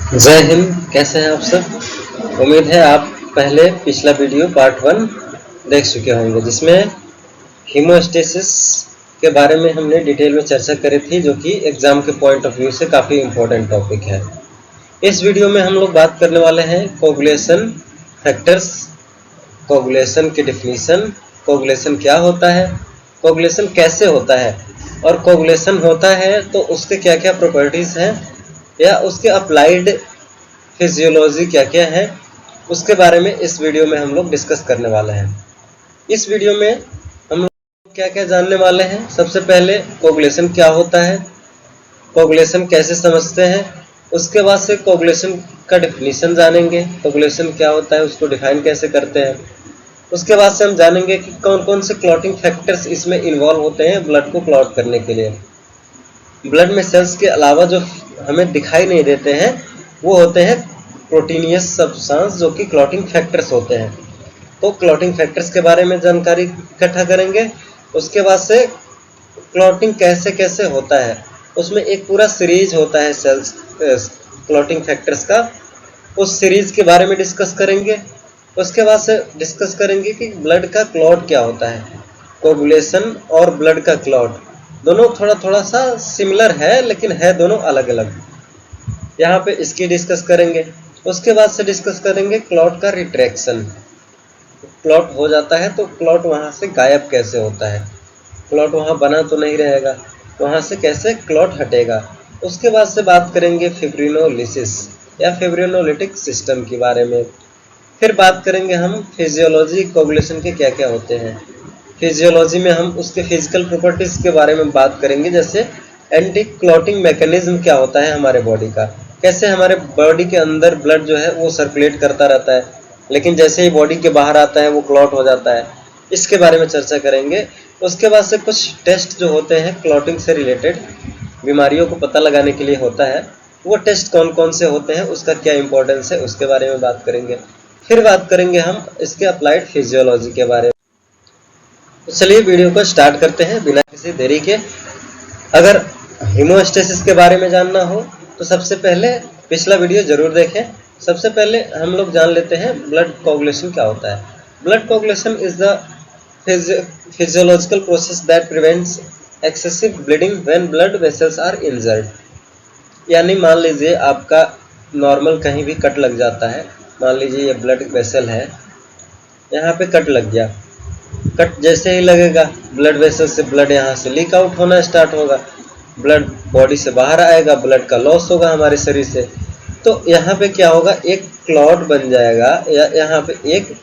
जय हिंद। कैसे हैं आप सब? उम्मीद है आप पहले पिछला वीडियो पार्ट 1 देख चुके होंगे, जिसमें हीमोस्टेसिस के बारे में हमने डिटेल में चर्चा करी थी, जो कि एग्जाम के पॉइंट ऑफ व्यू से काफ़ी इम्पोर्टेंट टॉपिक है। इस वीडियो में हम लोग बात करने वाले हैं कोगुलेशन फैक्टर्स, कोगुलेशन की डिफिनीशन, कोगुलेशन क्या होता है, कोगुलेशन कैसे होता है, और कोगुलेशन होता है तो उसके क्या क्या प्रॉपर्टीज़ हैं या उसके अप्लाइड फिजियोलॉजी क्या क्या है, उसके बारे में इस वीडियो में हम लोग डिस्कस करने वाले हैं। इस वीडियो में हम लोग क्या क्या जानने वाले हैं। सबसे पहले कोगुलेशन क्या होता है, कोगुलेशन कैसे समझते हैं, उसके बाद से कोगुलेशन का डिफिनीशन जानेंगे, कोगुलेशन क्या होता है उसको डिफाइन कैसे करते हैं। उसके बाद से हम जानेंगे कि कौन कौन से क्लॉटिंग फैक्टर्स इसमें इन्वॉल्व होते हैं ब्लड को क्लॉट करने के लिए। ब्लड में सेल्स के अलावा जो हमें दिखाई नहीं देते हैं वो होते हैं प्रोटीनियस सब्सटेंस, जो कि क्लॉटिंग फैक्टर्स होते हैं। तो क्लॉटिंग फैक्टर्स के बारे में जानकारी इकट्ठा करेंगे। उसके बाद से क्लॉटिंग कैसे कैसे होता है, उसमें एक पूरा सीरीज होता है सेल्स क्लॉटिंग फैक्टर्स का, उस सीरीज के बारे में डिस्कस करेंगे। उसके बाद से डिस्कस करेंगे कि ब्लड का क्लॉट क्या होता है। कोगुलेशन और ब्लड का क्लॉट दोनों थोड़ा थोड़ा सा सिमिलर है, लेकिन है दोनों अलग अलग। यहाँ पे इसकी डिस्कस करेंगे। उसके बाद से डिस्कस करेंगे क्लॉट का रिट्रैक्शन। क्लॉट हो जाता है तो क्लॉट वहाँ से गायब कैसे होता है, क्लॉट वहाँ बना तो नहीं रहेगा, वहाँ से कैसे क्लॉट हटेगा। उसके बाद से बात करेंगे फिब्रिनोलिसिस या फिब्रिनोलिटिक सिस्टम के बारे में। फिर बात करेंगे हम फिजियोलॉजी कोगुलेशन के क्या क्या होते हैं। फिजियोलॉजी में हम उसके फिजिकल प्रॉपर्टीज़ के बारे में बात करेंगे, जैसे एंटी क्लॉटिंग मैकेनिज्म क्या होता है हमारे बॉडी का, कैसे हमारे बॉडी के अंदर ब्लड जो है वो सर्कुलेट करता रहता है, लेकिन जैसे ही बॉडी के बाहर आता है वो क्लॉट हो जाता है। इसके बारे में चर्चा करेंगे। उसके बाद से कुछ टेस्ट जो होते हैं क्लॉटिंग से रिलेटेड, बीमारियों को पता लगाने के लिए होता है, वो टेस्ट कौन कौन से होते हैं, उसका क्या इंपॉर्टेंस है, उसके बारे में बात करेंगे। फिर बात करेंगे हम इसके अप्लाइड फिजियोलॉजी के बारे में। तो चलिए वीडियो को स्टार्ट करते हैं बिना किसी देरी के। अगर हीमोस्टेसिस के बारे में जानना हो तो सबसे पहले पिछला वीडियो जरूर देखें। सबसे पहले हम लोग जान लेते हैं ब्लड कोगुलेशन क्या होता है। Blood coagulation is the physiological process that prevents excessive bleeding when blood vessels are injured. यानी मान लीजिए आपका नॉर्मल कहीं भी कट लग जाता है, मान लीजिए ये ब्लड वेसल है, यहाँ पे कट लग गया, कट जैसे ही लगेगा ब्लड वेसल से ब्लड यहाँ से लीक आउट होना स्टार्ट होगा, ब्लड बॉडी से बाहर आएगा, ब्लड का लॉस होगा हमारे शरीर से। तो यहाँ पे क्या होगा, एक क्लॉट बन जाएगा या यहाँ पे एक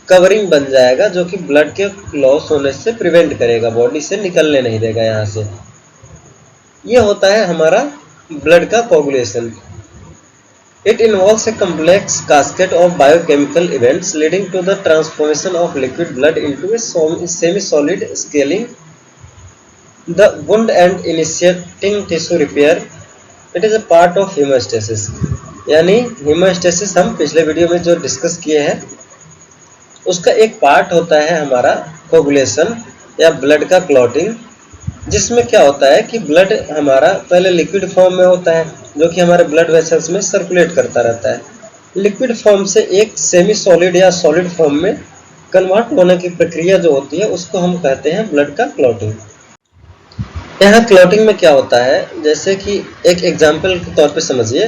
कवरिंग बन जाएगा जो कि ब्लड के लॉस होने से प्रिवेंट करेगा, बॉडी से निकलने नहीं देगा यहाँ से। ये होता है हमारा ब्लड का coagulation. It involves a complex cascade of biochemical events leading to the transformation of liquid blood into a semi-solid, scaling the wound and initiating tissue repair. It is a part of hemostasis. यानी hemostasis हम पिछले video में जो discuss किए हैं उसका एक part होता है हमारा कोगुलेशन या ब्लड का क्लॉटिंग, जिसमें क्या होता है कि ब्लड हमारा पहले लिक्विड फॉर्म में होता है जो कि हमारे ब्लड वेसल्स में सर्कुलेट करता रहता है। लिक्विड फॉर्म से एक सेमी सॉलिड या सॉलिड फॉर्म में कन्वर्ट होने की प्रक्रिया जो होती है उसको हम कहते हैं ब्लड का क्लॉटिंग। यहाँ क्लॉटिंग में क्या होता है, जैसे कि एक एग्जाम्पल के तौर पे समझिए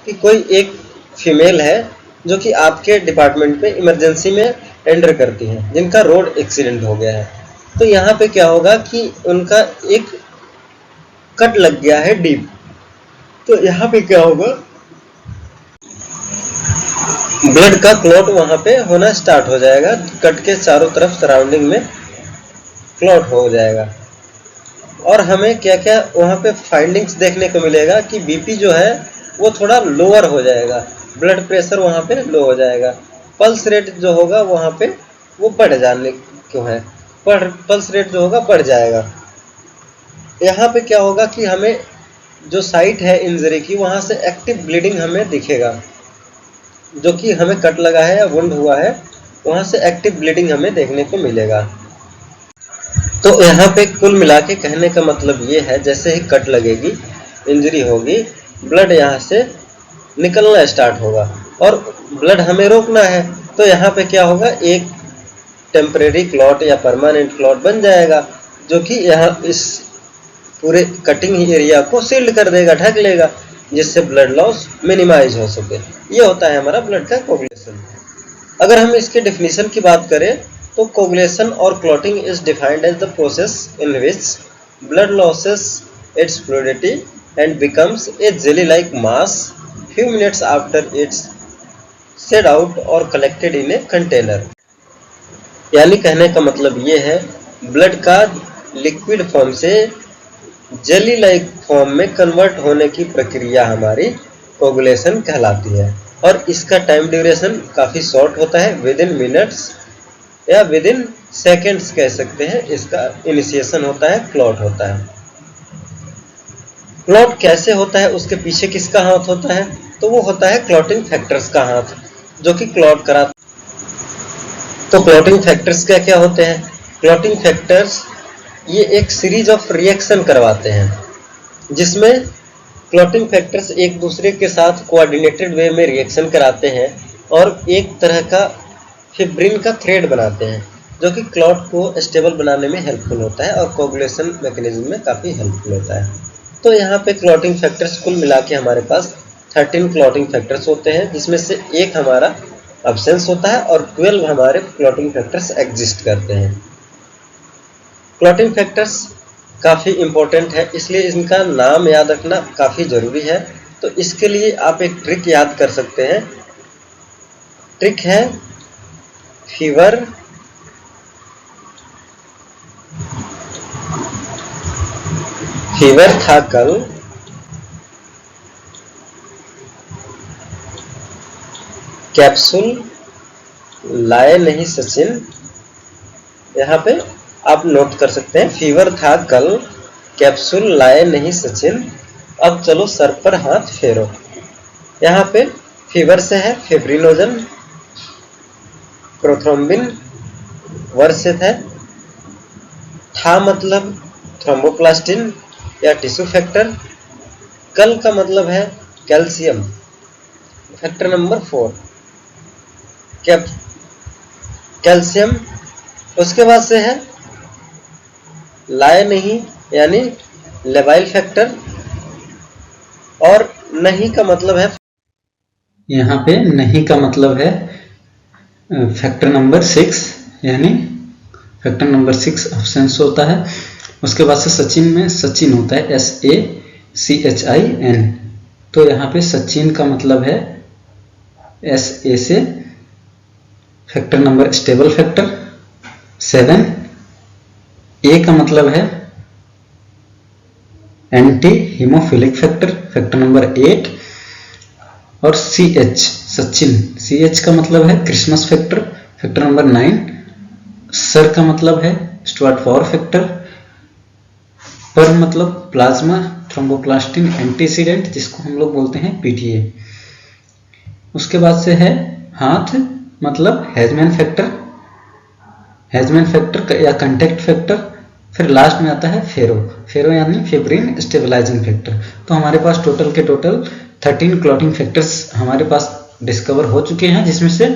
कि कोई एक फीमेल है जो कि आपके डिपार्टमेंट में इमरजेंसी में एंटर करती हैं, जिनका रोड एक्सीडेंट हो गया है। तो यहाँ पे क्या होगा कि उनका एक कट लग गया है डीप, तो यहाँ पे क्या होगा, ब्लड का क्लॉट वहाँ पे होना स्टार्ट हो जाएगा, कट के चारों तरफ सराउंडिंग में क्लॉट हो जाएगा। और हमें क्या क्या वहाँ पे फाइंडिंग्स देखने को मिलेगा कि बीपी जो है वो थोड़ा लोअर हो जाएगा, ब्लड प्रेशर वहाँ पे लो हो जाएगा, पल्स रेट जो होगा वहाँ पे वो बढ़ जाने क्यों है, पल्स रेट जो होगा बढ़ जाएगा। यहाँ पे क्या होगा कि हमें जो साइट है इंजरी की वहाँ से एक्टिव ब्लीडिंग हमें दिखेगा, जो कि हमें कट लगा है या वुंड हुआ है वहाँ से एक्टिव ब्लीडिंग हमें देखने को मिलेगा। तो यहाँ पे कुल मिला के कहने का मतलब ये है, जैसे ही कट लगेगी, इंजरी होगी, ब्लड यहाँ से निकलना स्टार्ट होगा और ब्लड हमें रोकना है, तो यहाँ पे क्या होगा, एक टेम्परेरी क्लॉट या परमानेंट क्लॉट बन जाएगा, जो कि यहाँ इस पूरे कटिंग एरिया को सील्ड कर देगा, ढक लेगा, जिससे ब्लड लॉस मिनिमाइज हो सके। ये होता है हमारा ब्लड का कोगुलेशन। अगर हम इसके डेफिनेशन की बात करें तो कोगुलेशन और clotting is defined as the process in which blood loses its fluidity and becomes a jelly like mass few minutes after it's shed out और collected in a container। यानी कहने का मतलब ये है, ब्लड का लिक्विड फॉर्म से jelly like form में कन्वर्ट होने की प्रक्रिया हमारी कोगुलेशन कहलाती है, और इसका टाइम ड्यूरेशन काफ़ी शॉर्ट होता है, विद इन मिनट्स या विद इन सेकेंड्स कह सकते हैं। इसका इनिशिएशन होता है, क्लॉट होता है। क्लॉट कैसे होता है, उसके पीछे किसका हाथ होता है, तो वो होता है क्लॉटिंग फैक्टर्स का हाथ, जो कि क्लॉट कराता। तो क्लॉटिंग फैक्टर्स क्या क्या होते हैं? क्लॉटिंग फैक्टर्स ये एक सीरीज ऑफ रिएक्शन करवाते हैं, जिसमें क्लॉटिंग फैक्टर्स एक दूसरे के साथ कोऑर्डिनेटेड वे में रिएक्शन कराते हैं और एक तरह का फिब्रिन का थ्रेड बनाते हैं, जो कि क्लॉट को स्टेबल बनाने में हेल्पफुल होता है और कोगुलेशन मैकेनिज्म में काफ़ी हेल्पफुल होता है। तो यहाँ पे क्लॉटिंग फैक्टर्स कुल मिला के हमारे पास 13 क्लॉटिंग फैक्टर्स होते हैं, जिसमें से एक हमारा अब्सेंस होता है और 12 हमारे क्लॉटिंग फैक्टर्स एग्जिस्ट करते हैं। क्लॉटिंग फैक्टर्स काफ़ी इम्पोर्टेंट है, इसलिए इनका नाम याद रखना काफ़ी ज़रूरी है। तो इसके लिए आप एक ट्रिक याद कर सकते हैं। ट्रिक है फीवर था कल, कैप्सूल लाए नहीं सचिन। यहाँ पे आप नोट कर सकते हैं, फीवर था कल, कैप्सूल लाए नहीं सचिन, अब चलो सर पर हाथ फेरो। यहाँ पे फीवर से है फिब्रिनोजन, प्रोथ्रोम्बिन वर्षित है, था मतलब थ्रोम्बोप्लास्टिन या टिश्यू फैक्टर, कल का मतलब है कैल्शियम फैक्टर नंबर 4 कैल्शियम। उसके बाद से है लाए नहीं यानी लेवाइल फैक्टर, और नहीं का मतलब है, यहाँ पे नहीं का मतलब है फैक्टर नंबर 6 यानी फैक्टर नंबर 6 अब्सेंस होता है। उसके बाद से सचिन में सचिन होता है SACHIN, तो यहाँ पे सचिन का मतलब है SA से factor number stable factor 7, A का मतलब है anti haemophilic factor factor number 8, और CH सचिन CH का मतलब है Christmas factor factor number 9, sir का मतलब है स्टुअर्ट फॉर फैक्टर, पर मतलब प्लाज्मा थ्रोम्बोप्लास्टिन एंटीसीडेंट जिसको हम लोग बोलते हैं PTA। उसके बाद से है हाथ मतलब हेजमैन फैक्टर या कंटेक्ट फैक्टर, फिर लास्ट में आता है फेरो यानी फिब्रिन स्टेबलाइजिंग फैक्टर। तो हमारे पास टोटल के टोटल 13 क्लॉटिंग फैक्टर्स हमारे पास डिस्कवर हो चुके हैं, जिसमें से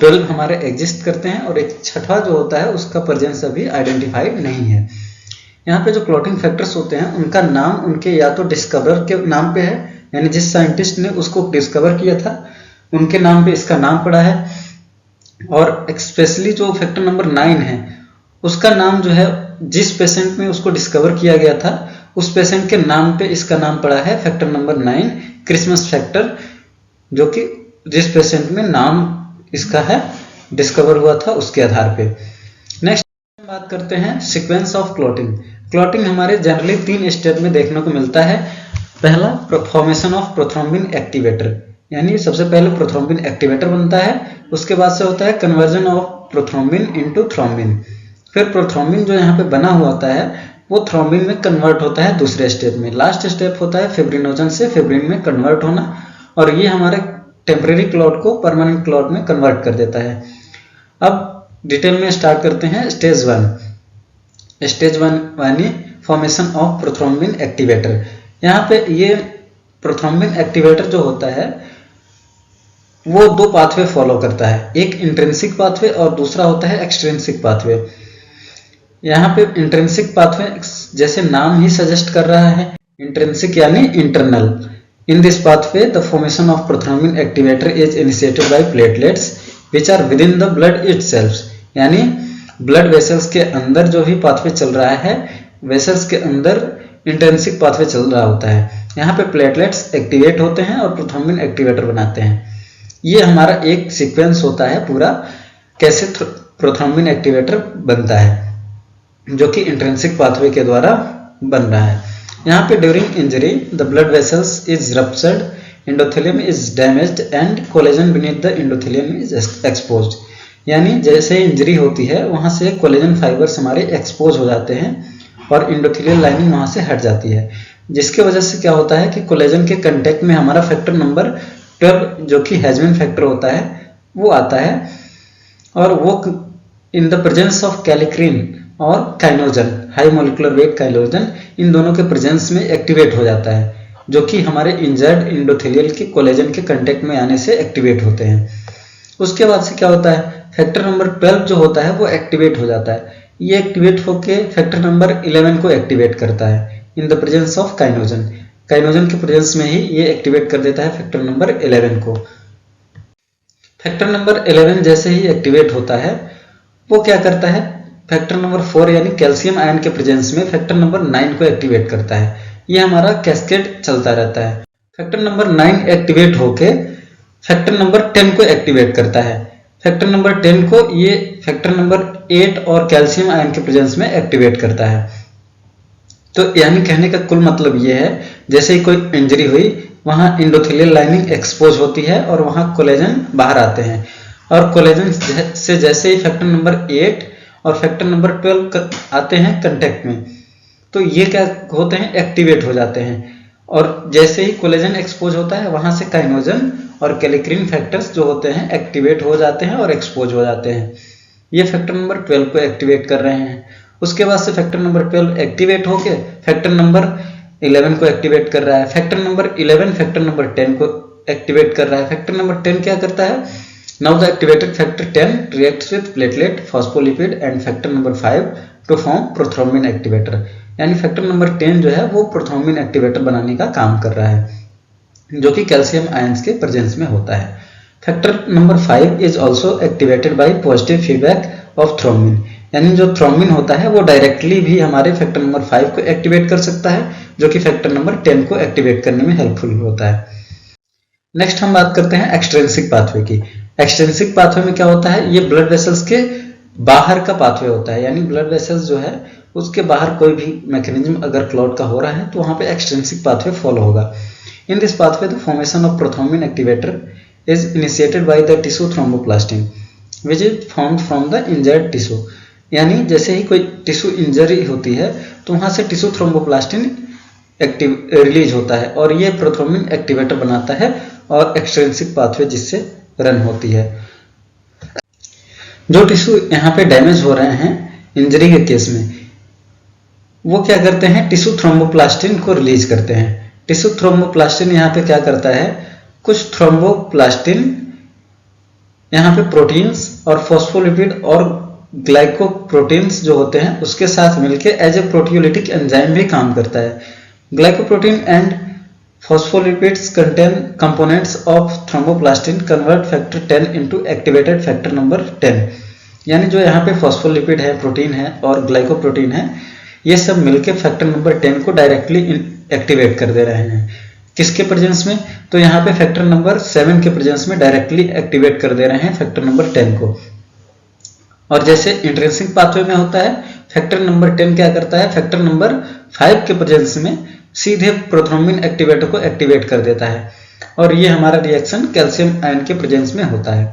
12 हमारे एग्जिस्ट करते हैं और एक छठा जो होता है उसका प्रेजेंस अभी आइडेंटिफाइड नहीं है। यहाँ पे जो क्लॉटिंग फैक्टर्स होते हैं उनका नाम उनके या तो डिस्कवरर के नाम पे है, यानी जिस साइंटिस्ट ने उसको डिस्कवर किया था उनके नाम पे इसका नाम पड़ा है, और स्पेशली जो फैक्टर नंबर 9 है उसका नाम जो है जिस पेशेंट में उसको डिस्कवर किया गया था उस पेशेंट के नाम पे इसका नाम पड़ा है फैक्टर नंबर 9 क्रिसमस फैक्टर, जो कि जिस पेशेंट में नाम इसका है डिस्कवर हुआ था उसके आधार पे। नेक्स्ट बात करते हैं सीक्वेंस ऑफ क्लॉटिंग। क्लॉटिंग हमारे जनरली 3 स्टेप में देखने को मिलता है। पहला फॉर्मेशन ऑफ प्रोथ्रोम्बिन एक्टिवेटर, यानी सबसे पहले प्रोथ्रोम्बिन एक्टिवेटर बनता है, उसके बाद से होता है conversion of prothrombin into thrombin, फिर प्रोथ्रोम्बिन जो यहाँ पे बना हुआ होता है वो थ्रोम्बिन में कन्वर्ट होता है दूसरे स्टेप में। लास्ट स्टेप होता है फिब्रिनोजन से फिब्रिन में कन्वर्ट होना, और ये हमारे टेम्परेरी क्लॉट को परमानेंट क्लॉट में कन्वर्ट कर देता है। अब डिटेल में स्टार्ट करते हैं स्टेज 1 यानी फॉर्मेशन ऑफ प्रोथ्रोम्बिन एक्टिवेटर। यहाँ पे ये प्रोथ्रोम्बिन एक्टिवेटर जो होता है वो दो पाथवे फॉलो करता है, एक इंट्रिंसिक पाथवे और दूसरा होता है एक्सट्रिंसिक पाथवे। यहाँ पे इंट्रिंसिक पाथवे जैसे नाम ही सजेस्ट कर रहा है, इंट्रिंसिक यानी internal. In this pathway the formation of prothrombin activator is initiated by platelets which are within the blood itself, यानी ब्लड वेसल्स के अंदर जो भी पाथवे चल रहा है, वेसल्स के अंदर इंट्रिंसिक पाथवे चल रहा होता है। यहाँ पे प्लेटलेट्स एक्टिवेट होते हैं और प्रोथ्रोम्बिन एक्टिवेटर बनाते हैं। ये हमारा एक सीक्वेंस होता है पूरा, कैसे प्रोथ्रोम्बिन एक्टिवेटर बनता है, जो कि इंट्रिंसिक पाथवे के द्वारा बन रहा है। यहाँ पे during injury the blood vessels is ruptured, endothelium is damaged and collagen beneath the endothelium is exposed, यानी जैसे इंजरी होती है वहां से कोलेजन फाइबर्स हमारे एक्सपोज हो जाते हैं और एंडोथेलियल लाइनिंग वहां से हट जाती है, जिसके वजह से क्या होता है कि कोलेजन के कांटेक्ट में हमारा फैक्टर नंबर 12 जो कि हेजमैन फैक्टर होता है वो आता है, और वो इन द प्रेजेंस ऑफ कैलिक्रिन और काइनोजन, हाई मोलिकुलर वेट काइनोजन, इन दोनों के प्रेजेंस में एक्टिवेट हो जाता है, जो कि हमारे इंजर्ड एंडोथेलियल के कोलेजन के कांटेक्ट में आने से एक्टिवेट होते हैं। उसके बाद से क्या होता है, फैक्टर नंबर 12 जो होता है वो एक्टिवेट हो जाता है। ये एक्टिवेट होके फैक्टर नंबर 11 को एक्टिवेट करता है इन द प्रेजेंस ऑफ काइनोजन, काइनोजन के प्रेजेंस में ही ये एक्टिवेट कर देता है फैक्टर नंबर 11 को। फैक्टर नंबर 11 जैसे ही एक्टिवेट होता है वो क्या करता है, फैक्टर नंबर 4 यानी कैल्शियम आयन के प्रेजेंस में फैक्टर नंबर 9 को एक्टिवेट करता है। ये हमारा कैस्केड चलता रहता है। फैक्टर नंबर 9 एक्टिवेट होके फैक्टर नंबर 10 को एक्टिवेट करता है। फैक्टर नंबर 10 को ये फैक्टर नंबर 8 और कैल्शियम आयन के प्रेजेंस में एक्टिवेट करता है। तो यानी कहने का कुल मतलब ये है, जैसे ही कोई इंजरी हुई वहां एंडोथेलियल लाइनिंग एक्सपोज होती है और वहां कोलेजन बाहर आते हैं, और कोलेजन से जैसे ही फैक्टर नंबर 8 और फैक्टर नंबर 12 आते हैं कांटेक्ट में, तो ये क्या होते हैं, एक्टिवेट हो जाते हैं। और जैसे ही कोलेजन एक्सपोज होता है वहां से काइनोजन और कैलिक्रिन फैक्टर्स जो होते हैं एक्टिवेट हो जाते हैं और एक्सपोज हो जाते हैं। ये फैक्टर नंबर 12 को एक्टिवेट कर रहे हैं। उसके बाद से फैक्टर नंबर 12 एक्टिवेट होके फैक्टर नंबर 11 को एक्टिवेट कर रहा है। फैक्टर नंबर 11 फैक्टर नंबर 10 को एक्टिवेट कर रहा है। फैक्टर नंबर 10 क्या करता है, now the activated factor 10 reacts with platelet, phospholipid and factor number 5 to form prothrombin activator. यानी फैक्टर नंबर 10 जो है वो प्रोथ्रोम्बिन एक्टिवेटर बनाने का काम कर रहा है, जो कि कैल्शियम आयंस के प्रेजेंस में होता है। Factor number 5 is also activated by positive feedback of thrombin, यानी जो थ्रोम्बिन होता है वो डायरेक्टली भी हमारे फैक्टर नंबर 5 को एक्टिवेट कर सकता है, जो कि फैक्टर नंबर 10 को एक्टिवेट करने में हेल्पफुल होता है। नेक्स्ट हम बात करते हैं एक्सट्रिंसिक पाथवे की। एक्सट्रिंसिक पाथवे में क्या होता है, ये ब्लड वेसल्स के बाहर का पाथवे होता है, यानी ब्लड वेसल्स जो है उसके बाहर कोई भी मैकेनिज्म अगर क्लॉट का हो रहा है तो वहां पे एक्सट्रिंसिक पाथवे फॉलो होगा। इन this pathway the formation of prothrombin activator is initiated by the tissue thromboplastin which is formed from the injured tissue, यानी जैसे ही कोई टिश्यू इंजरी होती है तो वहां से टिश्यू थ्रोम्बोप्लास्टिन रिलीज होता है और ये प्रोथ्रोम्बिन एक्टिवेटर बनाता है और एक्सट्रिंसिक पाथवे जिससे रन होती है। जो टिश्यू यहाँ पे डैमेज हो रहे हैं इंजरी के केस में, वो क्या करते हैं, टिश्यू थ्रोम्बोप्लास्टिन को रिलीज करते हैं। टिश्यू थ्रोम्बोप्लास्टिन यहाँ पे क्या करता है, कुछ थ्रोम्बोप्लास्टिन यहाँ पे प्रोटीन्स और फॉस्फोलिपिड और ग्लाइकोप्रोटीन्स जो होते हैं उसके साथ मिलके एज ए प्रोटियोलिटिक एंजाइम भी काम करता है। Glycoprotein and phospholipids contain components of thromboplastin convert factor 10 into activated factor number 10, यानी जो यहाँ पे फॉस्फोलिपिड है, प्रोटीन है और ग्लाइकोप्रोटीन है, ये सब मिलके फैक्टर नंबर 10 को डायरेक्टली एक्टिवेट कर दे रहे हैं। किसके प्रेजेंस में, तो यहाँ पे फैक्टर नंबर 7 के प्रेजेंस में डायरेक्टली एक्टिवेट कर दे रहे हैं फैक्टर नंबर 10 को। और जैसे इंट्रिंसिक पाथवे में होता है, फैक्टर नंबर 10 क्या करता है, फैक्टर नंबर 5 के प्रेजेंस में सीधे प्रोथ्रोम्बिन एक्टिवेटर को एक्टिवेट कर देता है और ये हमारा रिएक्शन कैल्शियम आयन के प्रेजेंस में होता है।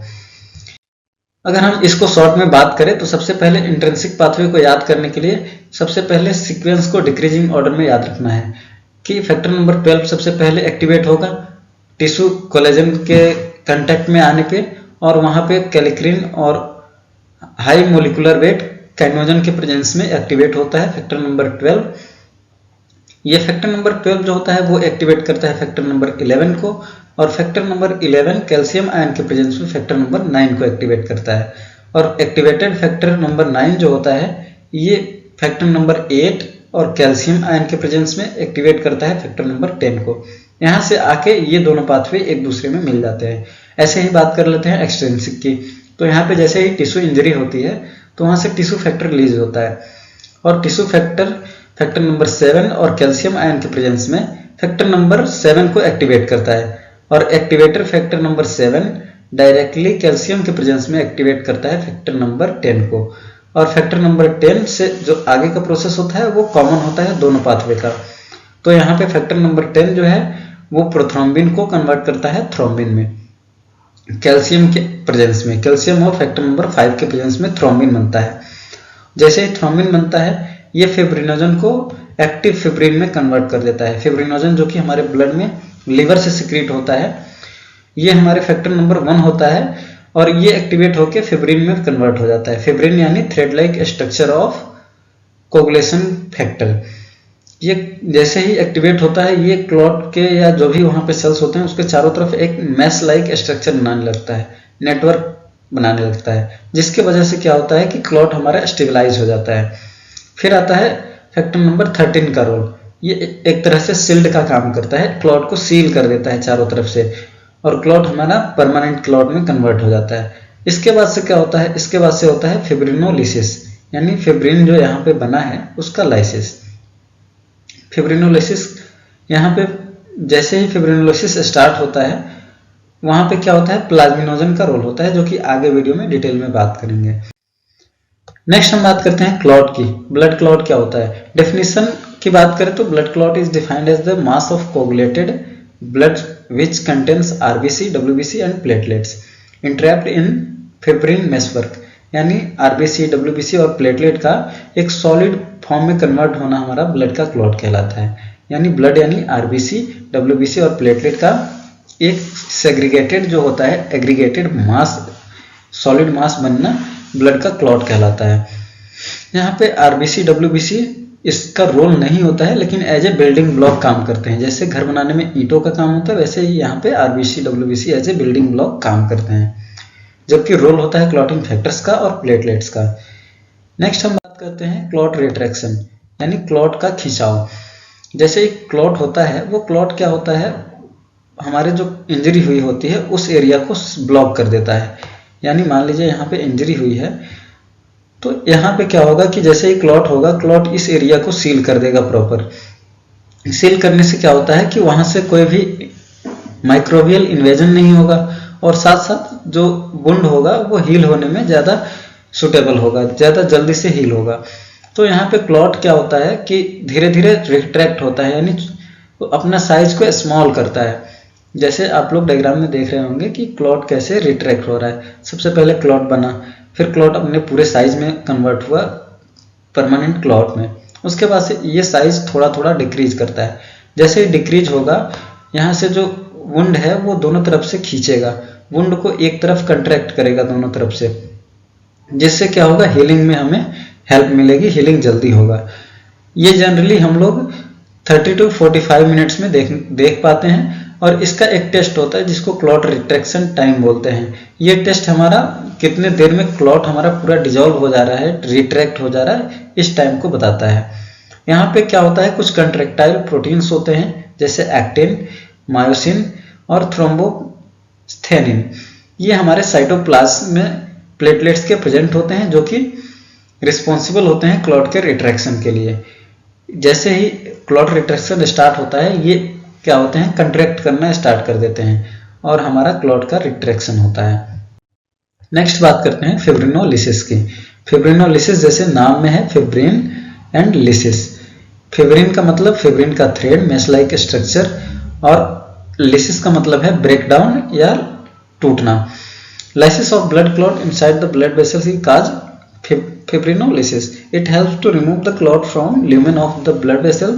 अगर हम इसको शॉर्ट में बात करें तो सबसे पहले इंट्रिंसिक पाथवे को याद करने के लिए सबसे पहले सीक्वेंस को डिक्रीजिंग ऑर्डर में याद रखना है कि फैक्टर नंबर 12 सबसे पहले एक्टिवेट होगा टिश्यू कोलेजन के कांटेक्ट में आने पे, और वहां पे कैलिक्रिन और हाई मोलिकुलर वेट काइनोजन के प्रेजेंस में एक्टिवेट होता है फैक्टर नंबर 12। ये फैक्टर नंबर 12 जो होता है वो एक्टिवेट करता है फैक्टर नंबर 11 को, और फैक्टर नंबर 11 कैल्शियम आयन के प्रेजेंस में फैक्टर नंबर 9 को एक्टिवेट करता है। और एक्टिवेटेड फैक्टर नंबर 9 जो होता है ये फैक्टर नंबर 8 और कैल्शियम आयन के प्रेजेंस में एक्टिवेट करता है फैक्टर नंबर 10 को। यहाँ से आके ये दोनों पाथवे एक दूसरे में मिल जाते हैं। ऐसे ही बात कर लेते हैं एक्सट्रिंसिक की। तो यहाँ पे जैसे ही टिश्यू इंजरी होती है तो वहाँ से टिश्यू फैक्टर रिलीज होता है, और टिश्यू फैक्टर नंबर 7 और कैल्शियम आयन के प्रेजेंस में फैक्टर नंबर 7 को एक्टिवेट करता है, और activator factor number 7 directly calcium के प्रेजेंस में एक्टिवेट करता है फैक्टर नंबर 10 को। और फैक्टर नंबर 10 से जो आगे का प्रोसेस होता है वो कॉमन होता है दोनों पाथवे का। तो यहाँ पे फैक्टर नंबर 10 जो है वो प्रोथ्रोम्बिन को कन्वर्ट करता है थ्रोम्बिन में कैल्शियम के प्रेजेंस में। कैल्शियम और फैक्टर नंबर 5 के प्रेजेंस में थ्रोम्बिन बनता है। जैसे ही थ्रोम्बिन बनता है ये फिब्रिनोजन को एक्टिव फिब्रिन में कन्वर्ट कर देता है। फिब्रिनोजन जो कि हमारे ब्लड में लिवर से सिक्रीट होता है, ये हमारे फैक्टर नंबर 1 होता है, और ये एक्टिवेट होकर फिब्रिन में कन्वर्ट हो जाता है। फिब्रिन यानी thread like structure of coagulation factor. ये जैसे ही एक्टिवेट होता है ये क्लॉट के या जो भी वहाँ पे सेल्स होते हैं उसके चारों तरफ एक मैश लाइक स्ट्रक्चर बनाने लगता है, नेटवर्क बनाने लगता है, जिसके वजह से क्या होता है कि क्लॉट हमारा स्टेबलाइज हो जाता है। फिर आता है फैक्टर नंबर 13 का रोल। ये एक तरह से सील्ड का काम करता है, क्लॉट को सील कर देता है चारों तरफ से, और क्लॉट हमारा परमानेंट क्लॉट में कन्वर्ट हो जाता है। इसके बाद से क्या होता है, इसके बाद से होता है फिब्रिनोलिसिस, यानी फिब्रिन जो यहाँ पे बना है उसका लाइसिस। फिब्रिनोलिसिस यहाँ पे जैसे ही फिब्रिनोलिसिस स्टार्ट होता है वहाँ पे क्या होता है, प्लाज्मिनोजन का रोल होता है, जो कि आगे वीडियो में डिटेल में बात करेंगे। नेक्स्ट हम बात करते हैं क्लॉट की। ब्लड क्लॉट क्या होता है? डेफिनेशन की बात करें तो blood clot is defined as the mass of coagulated blood which contains RBC, WBC and platelets entrapped in fibrin meshwork. यानी आरबीसी, डब्ल्यूबीसी और प्लेटलेट का एक सॉलिड फॉर्म में कन्वर्ट होना हमारा ब्लड का क्लॉट कहलाता है। यानी ब्लड यानी आरबीसी, डब्ल्यूबीसी और प्लेटलेट का एक सेग्रीगेटेड जो होता है एग्रीगेटेड मास, सॉलिड मास बनना ब्लड का क्लॉट कहलाता है। यहाँ पे आरबीसी, डब्ल्यूबीसी इसका रोल नहीं होता है, लेकिन एज ए बिल्डिंग ब्लॉक काम करते हैं। जैसे घर बनाने में ईंटों का काम होता है वैसे ही यहाँ पे RBC, WBC as a building block काम करते हैं, जबकि रोल होता है क्लॉटिंग फैक्टर्स का और प्लेटलेट्स का। नेक्स्ट हम बात करते हैं क्लॉट रिट्रैक्शन, यानी क्लॉट का खिंचाव। जैसे एक क्लॉट होता है, वो क्लॉट क्या होता है, हमारे जो इंजरी हुई होती है उस एरिया को ब्लॉक कर देता है। यानी मान लीजिए यहाँ पे इंजरी हुई है तो यहाँ पे क्या होगा कि जैसे ही क्लॉट होगा, क्लॉट इस एरिया को सील कर देगा प्रॉपर। सील करने से क्या होता है कि वहां से कोई भी माइक्रोबियल इन्वेजन नहीं होगा, और साथ साथ जो वुंड होगा वो हील होने में ज़्यादा सुटेबल होगा, ज़्यादा जल्दी से हील होगा। तो यहाँ पे क्लॉट क्या होता है कि धीरे धीरे रिट्रैक्ट होता है, यानी अपना साइज को स्मॉल करता है। जैसे आप लोग डायग्राम में देख रहे होंगे कि क्लॉट कैसे रिट्रैक्ट हो रहा है। सबसे पहले क्लॉट बना, फिर क्लॉट अपने पूरे साइज में कन्वर्ट हुआ परमानेंट क्लॉट में। उसके बाद से ये साइज थोड़ा थोड़ा डिक्रीज करता है। जैसे ही डिक्रीज होगा, यहाँ से जो वुंड है वो दोनों तरफ से खींचेगा, वुंड को एक तरफ कंट्रैक्ट करेगा दोनों तरफ से, जिससे क्या होगा, हीलिंग में हमें हेल्प मिलेगी, हीलिंग जल्दी होगा। ये जनरली हम लोग 30 to 45 मिनट्स में देख पाते हैं। और इसका एक टेस्ट होता है जिसको क्लॉट रिट्रैक्शन टाइम बोलते हैं। ये टेस्ट हमारा कितने देर में क्लॉट हमारा पूरा डिजॉल्व हो जा रहा है, रिट्रैक्ट हो जा रहा है, इस टाइम को बताता है। यहाँ पे क्या होता है, कुछ कंट्रैक्टाइल प्रोटीन्स होते हैं जैसे एक्टिन, मायोसिन और थ्रोम्बोस्थेनिन। ये हमारे साइटोप्लाज्म में प्लेटलेट्स के प्रेजेंट होते हैं, जो कि रिस्पॉन्सिबल होते हैं क्लॉट के रिट्रैक्शन के लिए। जैसे ही क्लॉट रिट्रैक्शन स्टार्ट होता है, ये क्या होते हैं, कंट्रैक्ट करना स्टार्ट कर देते हैं और हमारा क्लॉट का रिट्रैक्शन होता है। नेक्स्ट बात करते हैं फिब्रिनोलिसिस की। फिब्रिनोलिसिस जैसे नाम में है, फिब्रिन एंड लिसिस। फिब्रिन का मतलब फिब्रिन का थ्रेड, मैश लाइक स्ट्रक्चर, और लिसिस का मतलब है ब्रेक डाउन या टूटना। Lysis of blood clot inside the blood vessels is called fibrinolysis. It helps to remove the clot from lumen of the blood vessel.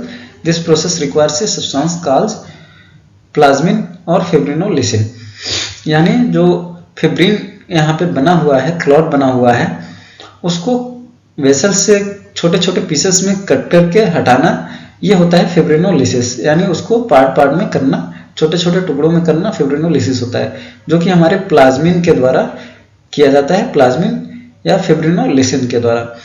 This process requires a substance called plasmin or fibrinolysin. यानी जो fibrin यहाँ पे बना हुआ है, clot बना हुआ है, उसको वेसल से छोटे छोटे पीसेस में कट करके हटाना ये होता है फिब्रिनोलिसिस, यानी उसको पार्ट पार्ट में करना, छोटे छोटे टुकड़ों में करना फिब्रिनोलिसिस होता है, जो कि हमारे प्लाज्मिन के द्वारा किया जाता है, प्लाज्मिन या फिब्रिनोलिसिन के द्वारा।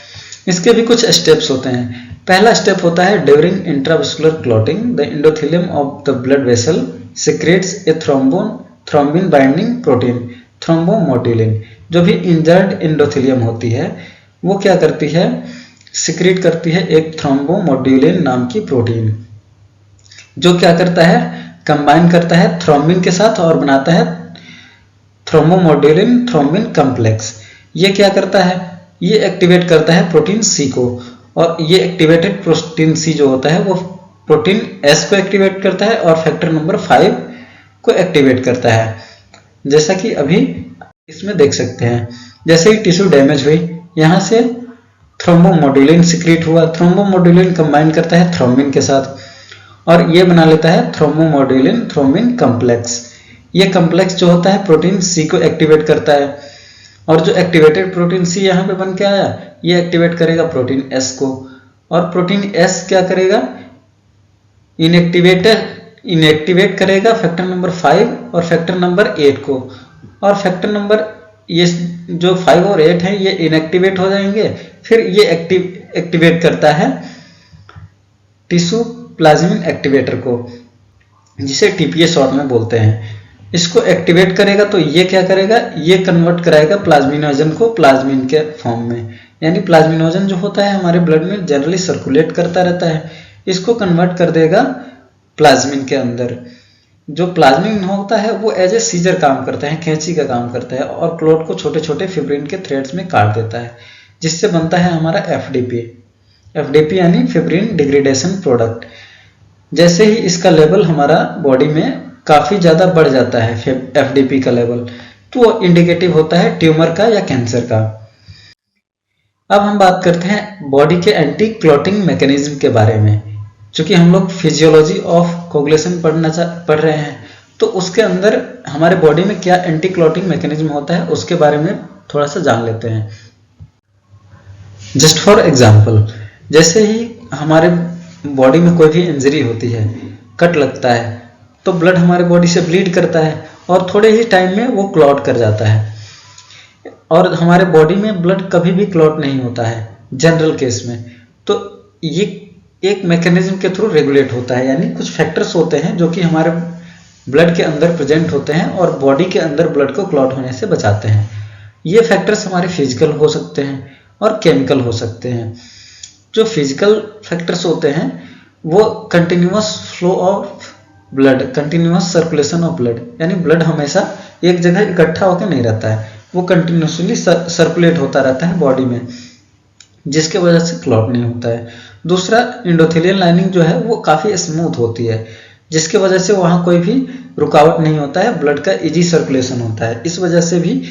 इसके भी कुछ स्टेप्स होते हैं। पहला स्टेप होता है during intravascular clotting the endothelium of the blood vessel secretes a thrombin binding protein thrombomodulin. जो भी इंजर्ड एंडोथेलियम होती है वो क्या करती है, सिक्रेट करती है एक थ्रोम्बोमोड्यूलिन नाम की प्रोटीन, जो क्या करता है, कंबाइन करता है थ्रोम्बिन के साथ और बनाता है थ्रोम्बोमोड्यूलिन थ्रोम्बिन कॉम्प्लेक्स। ये क्या करता है, ये एक्टिवेट करता है प्रोटीन सी को, और ये एक्टिवेटेड प्रोटीन सी जो होता है वो प्रोटीन एस को एक्टिवेट करता है और फैक्टर नंबर 5 को एक्टिवेट करता है, जैसा कि अभी इसमें देख सकते हैं। जैसे ही टिश्यू डैमेज हुई, यहाँ से थ्रोम्बोमोड्यूलिन सिक्रीट हुआ, थ्रोम्बोमोड्यूलिन कंबाइन करता है थ्रोम्बिन के साथ और ये बना लेता है थ्रोम्बोमोड्यूलिन थ्रोम्बिन कॉम्प्लेक्स। ये कॉम्प्लेक्स जो होता है प्रोटीन सी को एक्टिवेट करता है, और जो एक्टिवेटेड प्रोटीन सी यहाँ पे बन के आया, ये एक्टिवेट करेगा प्रोटीन एस को, और प्रोटीन एस क्या करेगा, इनएक्टिवेट करेगा फैक्टर नंबर 5 और फैक्टर नंबर 8 को, और फैक्टर नंबर ये जो 5 और 8 है ये इनएक्टिवेट हो जाएंगे। फिर ये एक्टिवेट करता है टिश्यू प्लाज्मिन एक्टिवेटर को, जिसे टीपीए शॉर्ट में बोलते हैं। इसको एक्टिवेट करेगा तो ये क्या करेगा, ये कन्वर्ट कराएगा प्लाज्मिनोजन को प्लाज्मिन के फॉर्म में, यानी प्लाज्मिनोजन जो होता है हमारे ब्लड में जनरली सर्कुलेट करता रहता है, इसको कन्वर्ट कर देगा प्लाज्मिन के अंदर। जो प्लाज्मिन होता है वो एज ए सीजर काम करता है, कैंची का काम करता है, और क्लॉट को छोटे छोटे फिब्रिन के थ्रेड्स में काट देता है, जिससे बनता है हमारा एफडीपी यानी फिब्रिन डिग्रेडेशन प्रोडक्ट। जैसे ही इसका लेवल हमारा बॉडी में काफ़ी ज़्यादा बढ़ जाता है एफडीपी का लेवल, तो वो इंडिकेटिव होता है ट्यूमर का या कैंसर का। अब हम बात करते हैं बॉडी के एंटी क्लॉटिंग मैकेनिज्म के बारे में। चूंकि हम लोग फिजियोलॉजी ऑफ कोगुलेशन पढ़ रहे हैं, तो उसके अंदर हमारे बॉडी में क्या एंटी क्लॉटिंग मैकेनिज्म होता है उसके बारे में थोड़ा सा जान लेते हैं। जस्ट फॉर एग्जाम्पल, जैसे ही हमारे बॉडी में कोई भी इंजरी होती है, कट लगता है, तो ब्लड हमारे बॉडी से ब्लीड करता है और थोड़े ही टाइम में वो क्लॉट कर जाता है। और हमारे बॉडी में ब्लड कभी भी क्लॉट नहीं होता है जनरल केस में, तो ये एक मैकेनिज्म के थ्रू रेगुलेट होता है, यानी कुछ फैक्टर्स होते हैं जो कि हमारे ब्लड के अंदर प्रेजेंट होते हैं और बॉडी के अंदर ब्लड को क्लॉट होने से बचाते हैं। ये फैक्टर्स हमारे फिजिकल हो सकते हैं और केमिकल हो सकते हैं। जो फिजिकल फैक्टर्स होते हैं वो continuous flow of blood, continuous circulation of blood, यानी ब्लड हमेशा एक जगह इकट्ठा होकर नहीं रहता है, वो कंटिन्यूसली सर्कुलेट होता रहता है बॉडी में, जिसके वजह से क्लॉट नहीं होता है। दूसरा, एंडोथेलियल लाइनिंग जो है वो काफ़ी स्मूथ होती है, जिसके वजह से वहाँ कोई भी रुकावट नहीं होता है, ब्लड का इजी सर्कुलेशन होता है। इस वजह से भी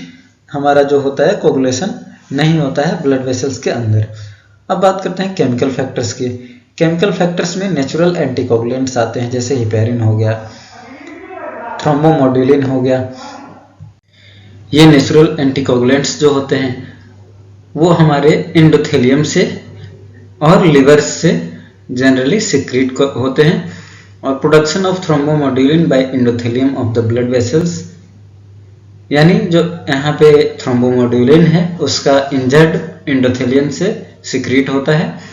हमारा जो होता है कोगुलेशन नहीं होता है ब्लड वेसल्स के अंदर। अब बात करते हैं केमिकल फैक्टर्स की। केमिकल फैक्टर्स में नेचुरल एंटीकोगुलेंट्स आते हैं, जैसे हिपेरिन हो गया, थ्रोम्बोमोड्यूलिन हो गया। ये नेचुरल एंटीकोगुलेंट्स जो होते हैं वो हमारे एंडोथेलियम से और लिवर से जनरली सिक्रीट होते हैं, और production of thrombomodulin by endothelium of the blood vessels, यानी जो यहाँ पे थ्रोम्बोमोड्यूलिन है उसका इंजर्ड एंडोथेलियम से सिक्रीट होता है।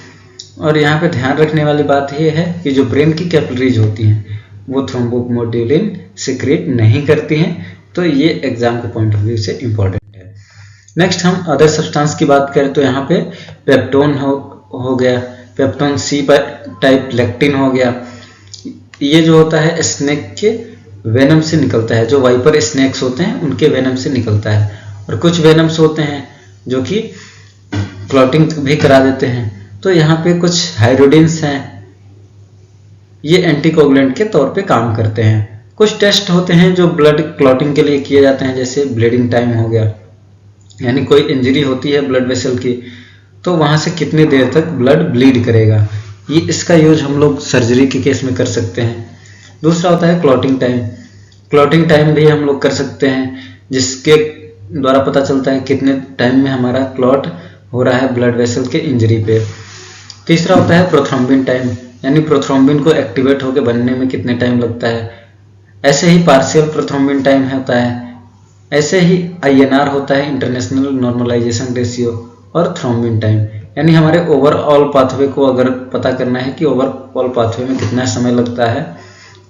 और यहाँ पे ध्यान रखने वाली बात ये है कि जो ब्रेन की कैपिलरीज होती हैं वो थ्रोम्बोमोड्यूलिन सिक्रीट नहीं करती हैं, तो ये एग्जाम के पॉइंट ऑफ व्यू से इम्पोर्टेंट है। नेक्स्ट हम अदर सब्सटेंस की बात करें तो यहाँ पे पेप्टोन हो गया, पेप्टोन सी टाइप लेक्टिन हो गया। ये जो होता है स्नेक के वेनम से निकलता है, जो वाइपर स्नेक्स होते हैं उनके वेनम से निकलता है। और कुछ वेनम्स होते हैं जो कि क्लॉटिंग भी करा देते हैं। तो यहाँ पे कुछ हाइड्रोडिन्स हैं, ये एंटीकोगुलेंट के तौर पे काम करते हैं। कुछ टेस्ट होते हैं जो ब्लड क्लॉटिंग के लिए किए जाते हैं, जैसे ब्लीडिंग टाइम हो गया, यानी कोई इंजरी होती है ब्लड वेसल की तो वहाँ से कितनी देर तक ब्लड ब्लीड करेगा, ये इसका यूज हम लोग सर्जरी के केस में कर सकते हैं। दूसरा होता है क्लॉटिंग टाइम। क्लॉटिंग टाइम भी हम लोग कर सकते हैं, जिसके द्वारा पता चलता है कितने टाइम में हमारा क्लॉट हो रहा है ब्लड वेसल के इंजरी पे। तीसरा होता है प्रोथ्रोम्बिन टाइम। यानी प्रोथ्रोम्बिन को एक्टिवेट होकर बनने में कितने टाइम लगता है। ऐसे ही पार्शियल प्रोथ्रोम्बिन टाइम होता है। ऐसे ही INR होता है, इंटरनेशनल नॉर्मलाइजेशन रेशियो, और थ्रोम्बिन टाइम। यानी हमारे ओवरऑल पाथवे को अगर पता करना है कि ओवरऑल पाथवे में कितना समय लगता है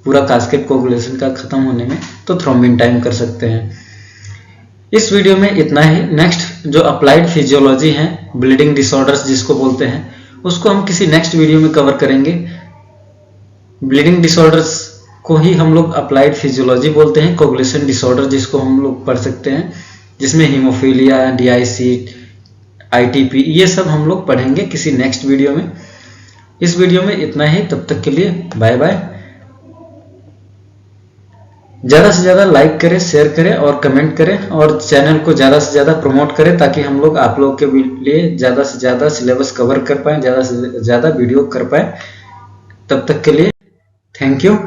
पूरा कास्केड कोगुलेशन का खत्म होने में, तो थ्रोम्बिन टाइम कर सकते हैं। इस वीडियो में इतना ही। नेक्स्ट जो अप्लाइड फिजियोलॉजी है, ब्लीडिंग डिसऑर्डर्स जिसको बोलते हैं, उसको हम किसी नेक्स्ट वीडियो में कवर करेंगे। ब्लीडिंग डिसऑर्डर्स को ही हम लोग अप्लाइड फिजियोलॉजी बोलते हैं। कोगुलेशन डिसऑर्डर जिसको हम लोग पढ़ सकते हैं, जिसमें हीमोफीलिया, DIC, ITP, ये सब हम लोग पढ़ेंगे किसी नेक्स्ट वीडियो में। इस वीडियो में इतना ही। तब तक के लिए बाय बाय। ज़्यादा से ज़्यादा लाइक करें, शेयर करें और कमेंट करें, और चैनल को ज़्यादा से ज़्यादा प्रमोट करें, ताकि हम लोग आप लोग के लिए ज़्यादा से ज़्यादा सिलेबस कवर कर पाएँ, ज़्यादा से ज़्यादा वीडियो कर पाएँ। तब तक के लिए थैंक यू।